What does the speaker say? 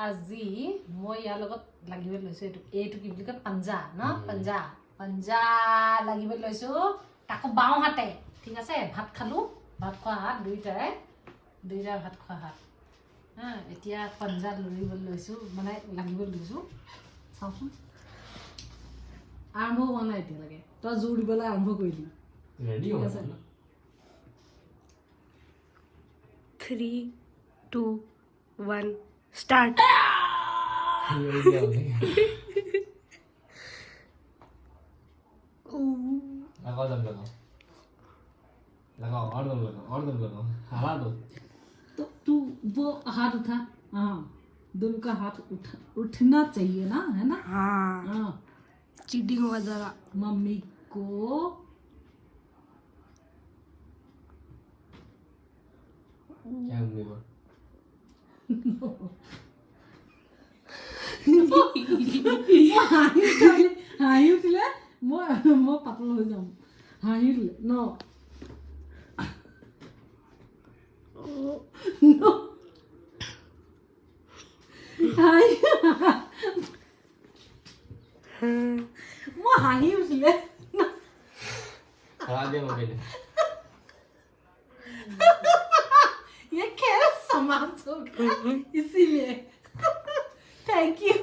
আজি মই ইয়াৰ লগত লাগিব লৈছো এইটো কি বুলি কয় পাঞ্জা ন পাঞ্জা লাগিব লৈছো তাকো বাওঁ হাতে ঠিক আছে ভাত খালো ভাত খোৱা হাত দুইটাই ভাত খোৱা হাত হা এতিয়া পাঞ্জা লৰিব লৈছো মানে লাগিব লৈছো চাওচোন আৰম্ভ হোৱা নাই এতিয়ালৈকে তই জোৰ দিবলৈ আৰম্ভ কৰিলি ৰেডি হৈ আছে 3 2 1 start लगाओ और दम लगाओ हला दो तो तू वो हाथ उठा हाँ दोनों का हाथ उठना चाहिए ना है ना हाँ चीटिंग हुआ जरा मम्मी को क्या मम्मी को হাঁহি উঠিলে মই পাতল হৈ যাম হাঁহি উঠিলে ন মই হাঁহি উঠিলে हरा दिया मम्मी ने ये खेल समाप्त हो गया इसीलिए थैंक यू